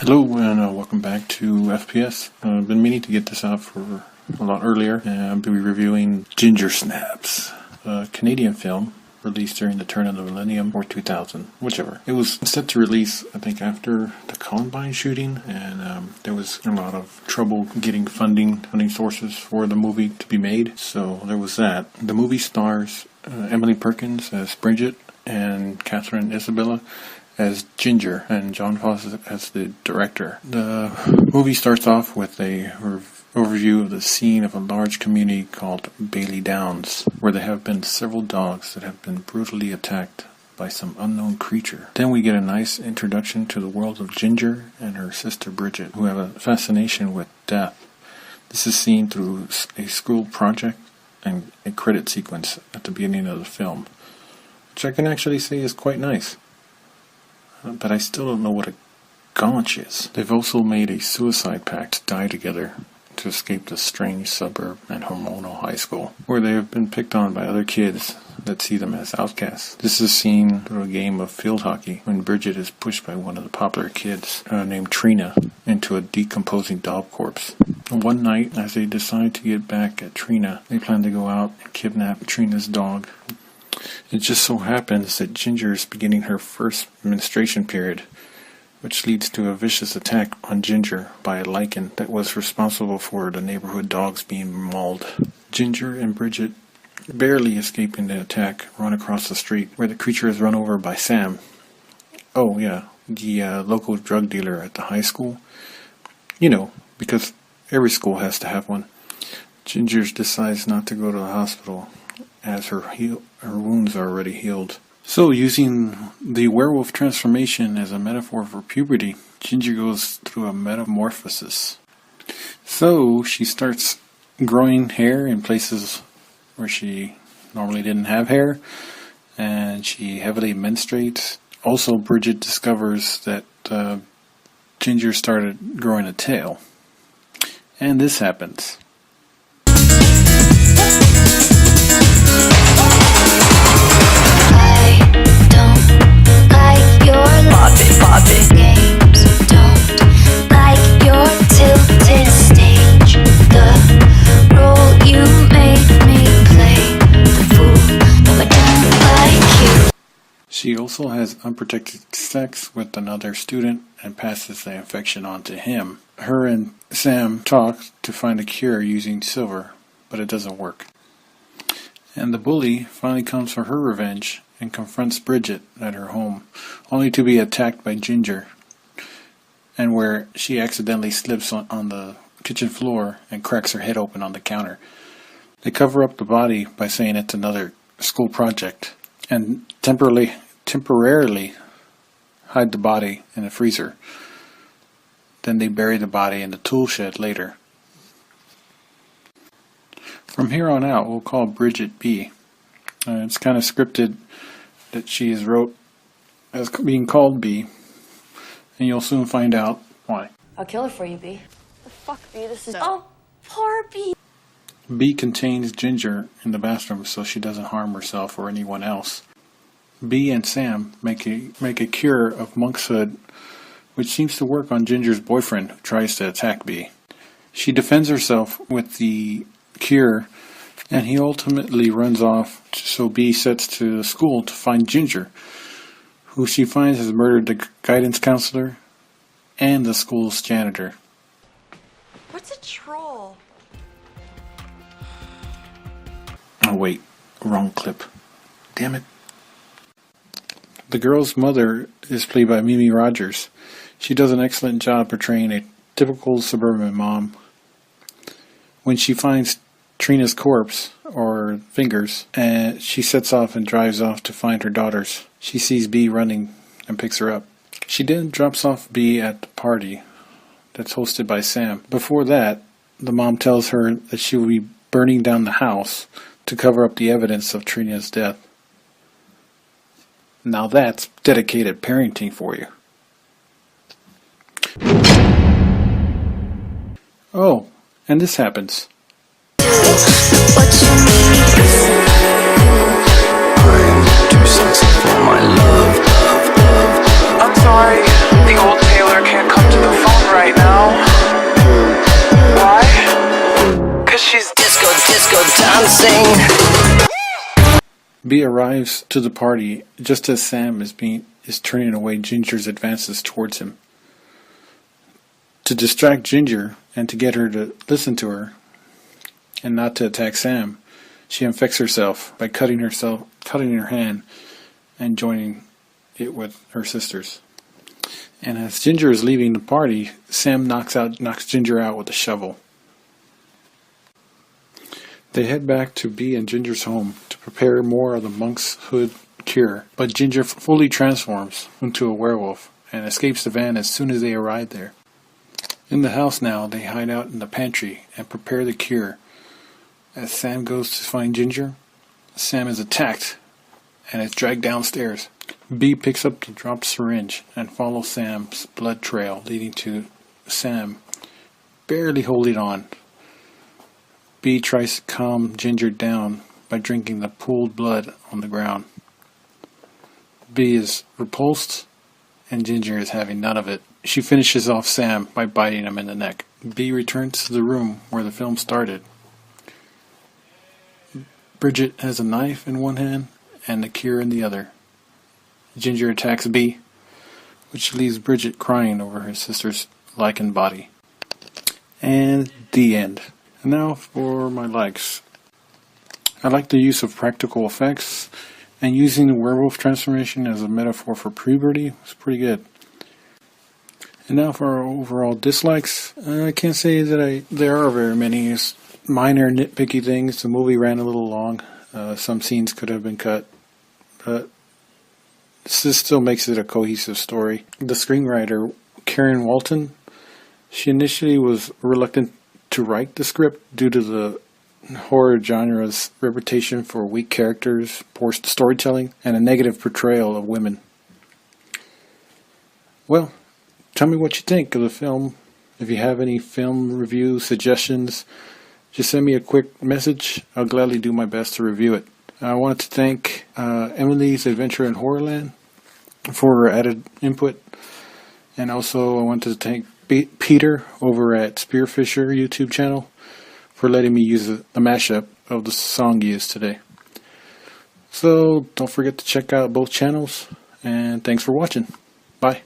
Hello and welcome back to FPS. I've been meaning to get this out for a lot earlier. I'll be reviewing Ginger Snaps, a Canadian film released during the turn of the millennium or 2000, whichever. It was set to release, I think, after the Columbine shooting, and there was a lot of trouble getting funding sources for the movie to be made, so there was that. The movie stars Emily Perkins as Bridget and Catherine Isabella as Ginger, and John Fawcett as the director. The movie starts off with a overview of the scene of a large community called Bailey Downs, where there have been several dogs that have been brutally attacked by some unknown creature. Then we get a nice introduction to the world of Ginger and her sister Bridget, who have a fascination with death. This is seen through a school project and a credit sequence at the beginning of the film, which I can actually say is quite nice. But I still don't know what a gaunch is. They've also made a suicide pact to die together to escape the strange suburb and hormonal high school, where they have been picked on by other kids that see them as outcasts. This is seen through a game of field hockey when Bridget is pushed by one of the popular kids named Trina into a decomposing dog corpse. One night, as they decide to get back at Trina, they plan to go out and kidnap Trina's dog. It just so happens that Ginger is beginning her first menstruation period, which leads to a vicious attack on Ginger by a lichen that was responsible for the neighborhood dogs being mauled. Ginger and Bridget, barely escaping the attack, run across the street, where the creature is run over by Sam. Oh yeah, the local drug dealer at the high school. You know, because every school has to have one. Ginger decides not to go to the hospital, as her wounds are already healed. So, using the werewolf transformation as a metaphor for puberty, Ginger goes through a metamorphosis. So, she starts growing hair in places where she normally didn't have hair, and she heavily menstruates. Also, Bridget discovers that Ginger started growing a tail. And this happens. Games don't like your tilted stage. The role you made me play, the fool. No, I don't like you. She also has unprotected sex with another student and passes the infection on to him. Her and Sam talk to find a cure using silver, but it doesn't work. And the bully finally comes for her revenge and confronts Bridget at her home, only to be attacked by Ginger, and where she accidentally slips on the kitchen floor and cracks her head open on the counter. They cover up the body by saying it's another school project, and temporarily hide the body in a freezer. Then they bury the body in the tool shed later. From here on out, we'll call Bridget B. It's kind of scripted that she is wrote as being called B, and you'll soon find out why. I'll kill her for you, B. The fuck, B? This is... Oh, poor B. B contains Ginger in the bathroom so she doesn't harm herself or anyone else. B and Sam make a cure of monkshood, which seems to work on Ginger's boyfriend who tries to attack B. She defends herself with the cure, and he ultimately runs off, so B sets to the school to find Ginger, who she finds has murdered the guidance counselor and the school's janitor. What's a troll? Oh wait, wrong clip. Damn it. The girl's mother is played by Mimi Rogers. She does an excellent job portraying a typical suburban mom. When she finds Trina's corpse, or fingers, and she sets off and drives off to find her daughters. She sees B running and picks her up. She then drops off B at the party that's hosted by Sam. Before that, the mom tells her that she will be burning down the house to cover up the evidence of Trina's death. Now that's dedicated parenting for you. Oh, and this happens. What you mean? I'm too sexy for my love. I'm sorry, the old tailor can't come to the disco dancing. Bee arrives to the party just as Sam is turning away Ginger's advances towards him. To distract Ginger and to get her to listen to her and not to attack Sam, she infects herself by cutting her hand and joining it with her sisters. And as Ginger is leaving the party, Sam knocks Ginger out with a shovel. They head back to Bee and Ginger's home to prepare more of the monk's hood cure, but Ginger fully transforms into a werewolf and escapes the van as soon as they arrive there. In the house now, they hide out in the pantry and prepare the cure. As Sam goes to find Ginger, Sam is attacked and is dragged downstairs. Bee picks up the dropped syringe and follows Sam's blood trail, leading to Sam barely holding on. Bee tries to calm Ginger down by drinking the pooled blood on the ground. Bee is repulsed, and Ginger is having none of it. She finishes off Sam by biting him in the neck. Bee returns to the room where the film started. Bridget has a knife in one hand and the cure in the other. Ginger attacks Bee, which leaves Bridget crying over her sister's lichened body. And the end. And now for my likes. I like the use of practical effects, and using the werewolf transformation as a metaphor for puberty was pretty good. And now for our overall dislikes. I can't say that there are very many. It's minor nitpicky things. The movie ran a little long. Some scenes could have been cut, but this still makes it a cohesive story. The screenwriter, Karen Walton, she initially was reluctant to write the script due to the horror genre's reputation for weak characters, poor storytelling, and a negative portrayal of women. Well, tell me what you think of the film. If you have any film review suggestions, just send me a quick message. I'll gladly do my best to review it. I wanted to thank Emily's Adventure in Horrorland for her added input. And also I wanted to thank Peter over at Spearfisher YouTube channel for letting me use the mashup of the song used today. So don't forget to check out both channels, and thanks for watching. Bye.